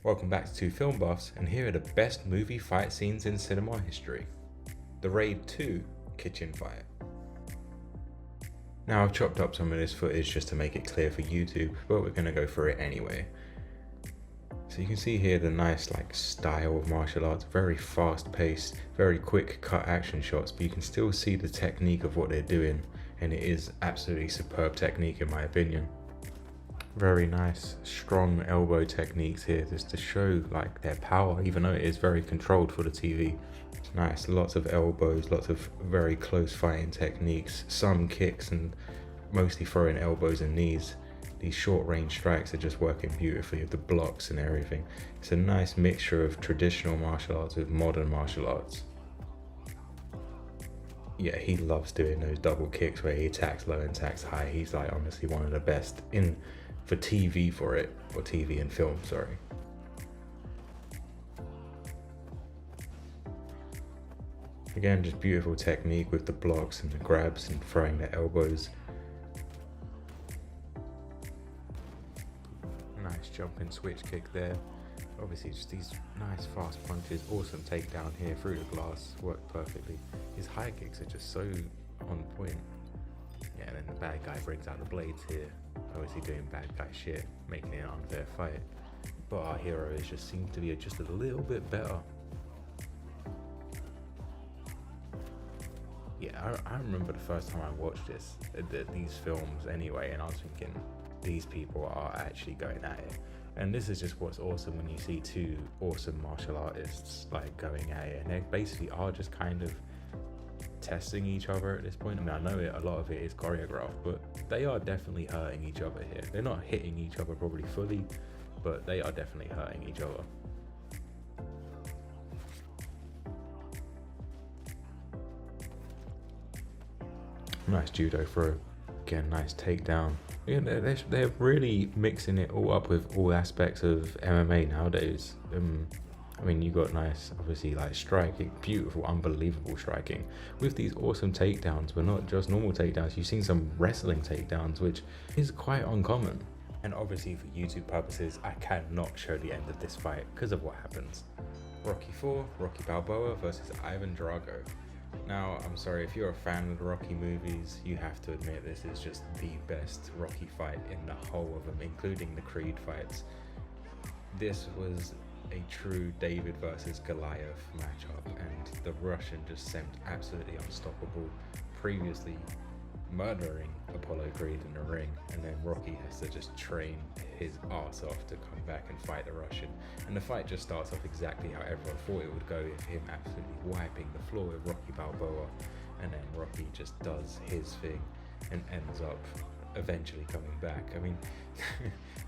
Welcome back to Two Film Buffs, and here are the best movie fight scenes in cinema history. The Raid 2 Kitchen Fight. Now I've chopped up some of this footage just to make it clear for YouTube, but we're going to go through it anyway. So you can see here the nice style of martial arts, very fast paced, very quick cut action shots, but you can still see the technique of what they're doing, and it is absolutely superb technique in my opinion. Very nice strong elbow techniques here just to show their power, even though it is very controlled for the TV. It's nice, lots of elbows, lots of very close fighting techniques, some kicks, and mostly throwing elbows and knees. These short range strikes are just working beautifully with the blocks and everything. It's a nice mixture of traditional martial arts with modern martial arts. Yeah, he loves doing those double kicks where he attacks low and attacks high. He's honestly one of the best for TV for it, or TV and film, sorry. Again, just beautiful technique with the blocks and the grabs and throwing the elbows. Nice jumping switch kick there. Obviously just these nice fast punches, awesome takedown here through the glass, worked perfectly. His high kicks are just so on point. Yeah, and then the bad guy brings out the blades here, obviously doing bad guy shit, making it an unfair fight. But our hero seems to be just a little bit better. Yeah, I remember the first time I watched these films anyway, and I was thinking, these people are actually going at it. And this is just what's awesome when you see two awesome martial artists going at it, and they basically are just kind of testing each other at this point. I mean, I know a lot of it is choreographed, but they are definitely hurting each other here. They're not hitting each other probably fully, but they are definitely hurting each other. Nice judo throw. Again, nice takedown. Yeah, they're really mixing it all up with all aspects of MMA nowadays. I mean, you got nice, obviously, striking, beautiful, unbelievable striking with these awesome takedowns, but not just normal takedowns. You've seen some wrestling takedowns, which is quite uncommon. And obviously, for YouTube purposes, I cannot show the end of this fight because of what happens. Rocky IV, Rocky Balboa versus Ivan Drago. Now, I'm sorry, if you're a fan of the Rocky movies, you have to admit this is just the best Rocky fight in the whole of them, including the Creed fights. This was a true David versus Goliath matchup, and the Russian just seemed absolutely unstoppable, previously murdering Apollo Creed in the ring, and then Rocky has to just train his ass off to come back and fight the Russian. And the fight just starts off exactly how everyone thought it would go, with him absolutely wiping the floor with Rocky Balboa, and then Rocky just does his thing and ends up eventually coming back. I mean,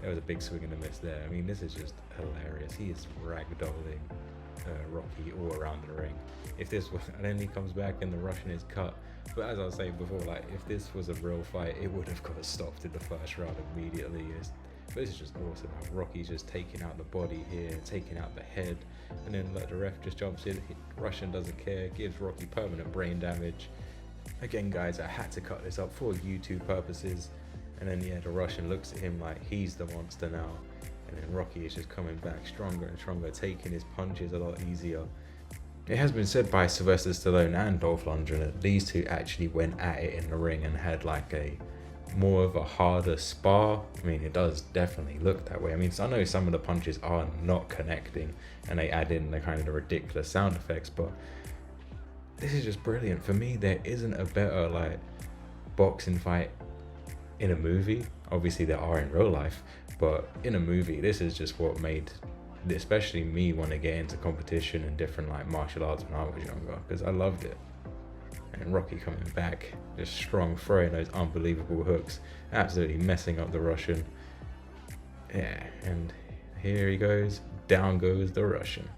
there was a big swing and a miss there. I mean, this is just hilarious. He is ragdolling Rocky all around the ring. If this was, and then he comes back and the Russian is cut. But as I was saying before, if this was a real fight, it would have got stopped in the first round immediately. But this is just awesome how Rocky's just taking out the body here, taking out the head, and then the ref just jumps in. Russian doesn't care, gives Rocky permanent brain damage. Again, guys, I had to cut this up for YouTube purposes. And then the Russian looks at him like he's the monster now. And then Rocky is just coming back stronger and stronger, taking his punches a lot easier. It has been said by Sylvester Stallone and Dolph Lundgren that these two actually went at it in the ring and had a more of a harder spar. I mean, it does definitely look that way. I mean, I know some of the punches are not connecting and they add in the kind of the ridiculous sound effects, but this is just brilliant. For me, there isn't a better boxing fight in a movie. Obviously there are in real life, but in a movie, this is just what made especially me want to get into competition and different martial arts when I was younger, because I loved it. And Rocky coming back, just strong, throwing those unbelievable hooks, absolutely messing up the Russian. Yeah, and here he goes, down goes the Russian.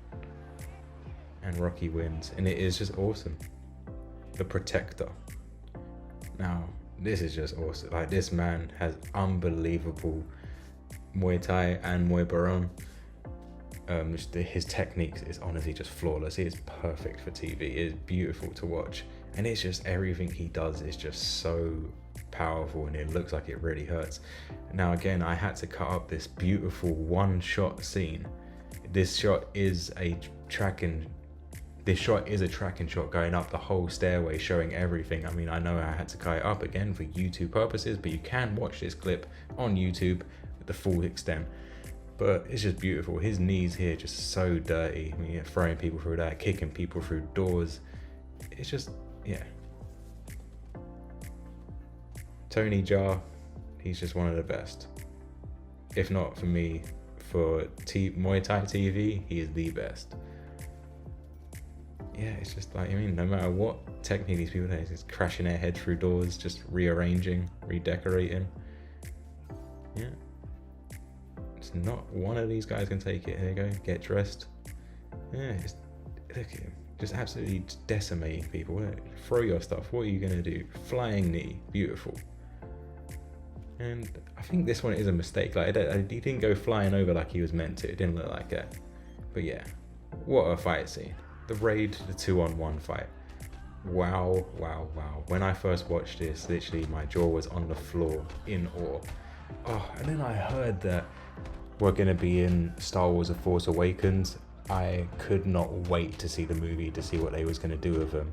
And Rocky wins, and it is just awesome. The Protector. Now, this is just awesome. This man has unbelievable Muay Thai and Muay Baron. His techniques is honestly just flawless. It is perfect for TV. It is beautiful to watch, and it's just everything he does is just so powerful, and it looks like it really hurts. Now again, I had to cut up this beautiful one-shot scene this shot is a tracking shot going up the whole stairway, showing everything. I mean, I know I had to cut it up again for YouTube purposes, but you can watch this clip on YouTube with the full extent. But it's just beautiful. His knees here just so dirty. I mean, throwing people through that, kicking people through doors. It's just, yeah. Tony Jaa, he's just one of the best. If not for me, for Muay Thai TV, he is the best. Yeah, it's just like, I mean, no matter what technique these people do, just crashing their head through doors, just rearranging, redecorating. Yeah. It's not one of these guys can take it. There you go, get dressed. Yeah, just look at him. Just absolutely decimating people. Throw your stuff. What are you going to do? Flying knee. Beautiful. And I think this one is a mistake. Like, he didn't go flying over like he was meant to. It didn't look like that. But yeah, what a fight scene. The Raid, the 2-on-1 fight. Wow, wow, wow. When I first watched this, literally my jaw was on the floor in awe. Oh, and then I heard that we're going to be in Star Wars The Force Awakens. I could not wait to see the movie, to see what they was going to do with them.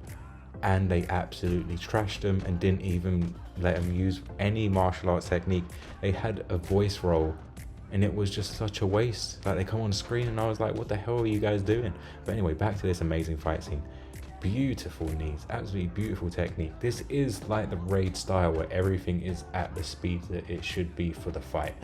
And they absolutely trashed them and didn't even let them use any martial arts technique. They had a voice role and it was just such a waste. Like, they come on screen and I was like, what the hell are you guys doing? But anyway, back to this amazing fight scene. Beautiful knees, absolutely beautiful technique. This is like the Raid style where everything is at the speed that it should be for the fight.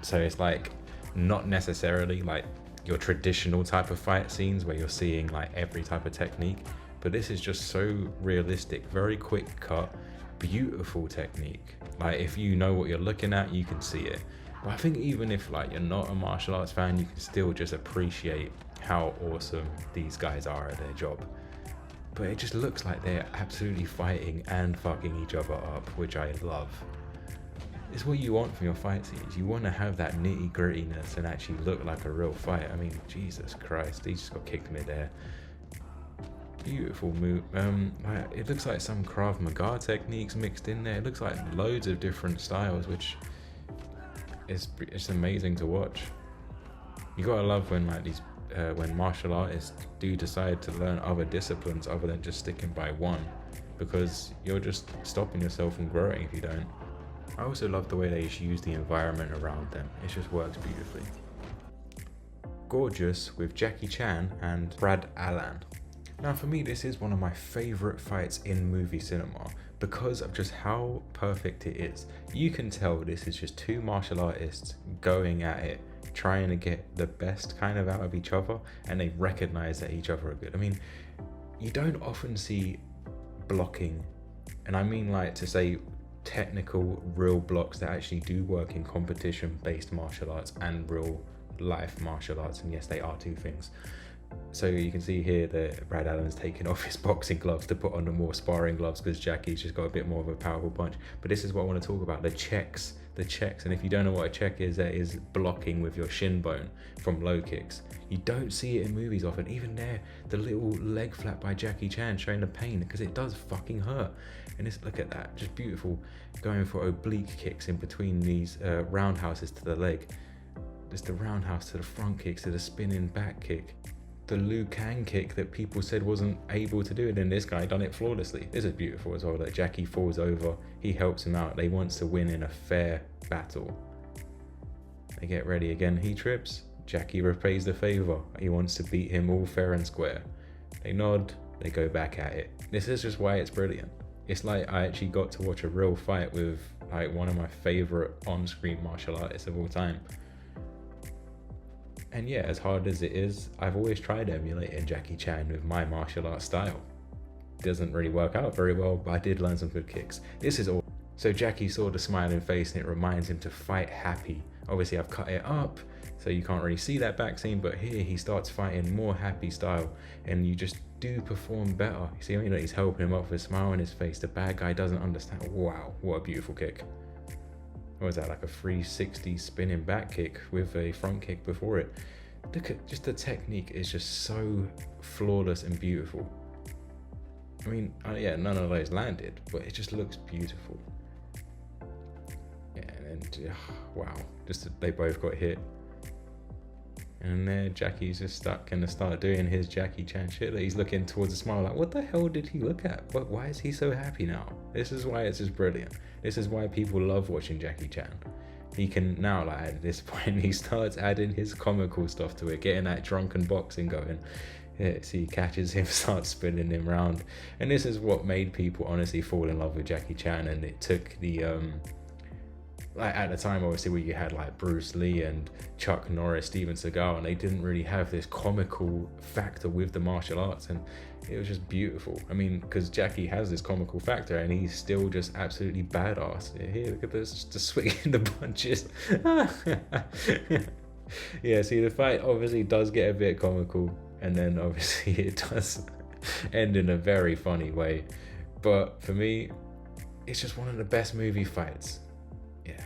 So it's like not necessarily like your traditional type of fight scenes where you're seeing like every type of technique, but this is just so realistic, very quick cut, beautiful technique. Like, if you know what you're looking at, you can see it. But I think even if like you're not a martial arts fan, you can still just appreciate how awesome these guys are at their job. But it just looks like they're absolutely fighting and fucking each other up, which I love. It's what you want from your fight scenes. You want to have that nitty grittiness and actually look like a real fight. I mean, Jesus Christ, he just got kicked midair. Beautiful move. It looks like some Krav Maga techniques mixed in there. It looks like loads of different styles, which it's amazing to watch. You gotta love when like these when martial artists do decide to learn other disciplines other than just sticking by one, because you're just stopping yourself from growing if you don't. I also love the way they use the environment around them. It just works beautifully. Gorgeous with Jackie Chan and Brad Allan. Now for me, this is one of my favorite fights in movie cinema because of just how perfect it is. You can tell this is just two martial artists going at it, trying to get the best kind of out of each other, and they recognize that each other are good. I mean, you don't often see blocking, and I mean like to say technical real blocks that actually do work in competition based martial arts and real life martial arts, and yes, they are two things. So you can see here that Brad Allen's taken off his boxing gloves to put on the more sparring gloves because Jackie's just got a bit more of a powerful punch. But this is what I want to talk about, the checks. And if you don't know what a check is, that is blocking with your shin bone from low kicks. You don't see it in movies often. Even there, the little leg flap by Jackie Chan showing the pain, because it does fucking hurt. And it's, look at that, just beautiful, going for oblique kicks in between these roundhouses to the leg. Just the roundhouse to the front kicks, to the spinning back kick. The Liu Kang kick that people said wasn't able to do it, and this guy done it flawlessly. This is beautiful as well, that Jackie falls over, he helps him out, they wants to win in a fair battle. They get ready again, he trips, Jackie repays the favor, he wants to beat him all fair and square. They nod, they go back at it. This is just why it's brilliant. It's like I actually got to watch a real fight with like one of my favorite on-screen martial artists of all time. And yeah, as hard as it is, I've always tried emulating Jackie Chan with my martial arts style. Doesn't really work out very well, but I did learn some good kicks. This is all. So Jackie saw the smiling face and it reminds him to fight happy. Obviously I've cut it up, so you can't really see that back scene, but here he starts fighting more happy style, and you just do perform better. You see, I mean, he's helping him up with a smile on his face. The bad guy doesn't understand. Wow, what a beautiful kick. What was that, like a 360 spinning back kick with a front kick before it? Look at just the technique is just so flawless and beautiful. I mean, yeah, none of those landed, but it just looks beautiful. Yeah, and wow, just they both got hit. And there Jackie's just stuck and start doing his Jackie Chan shit. He's looking towards a smile like, what the hell did he look at? Why is he so happy now? This is why it's just brilliant. This is why people love watching Jackie Chan. He can now, like, at this point, he starts adding his comical stuff to it, getting that drunken boxing going. Yeah, so he catches him, starts spinning him around. And this is what made people honestly fall in love with Jackie Chan. And it took the like at the time, obviously, where you had like Bruce Lee and Chuck Norris, Steven Seagal, and they didn't really have this comical factor with the martial arts, and it was just beautiful. I mean, because Jackie has this comical factor, and he's still just absolutely badass. Here, look at this, just swinging the punches. Yeah, see, the fight obviously does get a bit comical, and then obviously it does end in a very funny way. But for me, it's just one of the best movie fights. Yeah.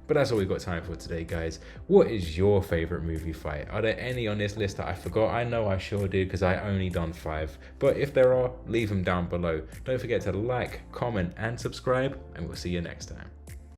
But that's all we've got time for today, guys. What is your favorite movie fight? Are there any on this list that I forgot? I know I sure did, because I only done 5. But if there are, leave them down below. Don't forget to like, comment, and subscribe, and we'll see you next time.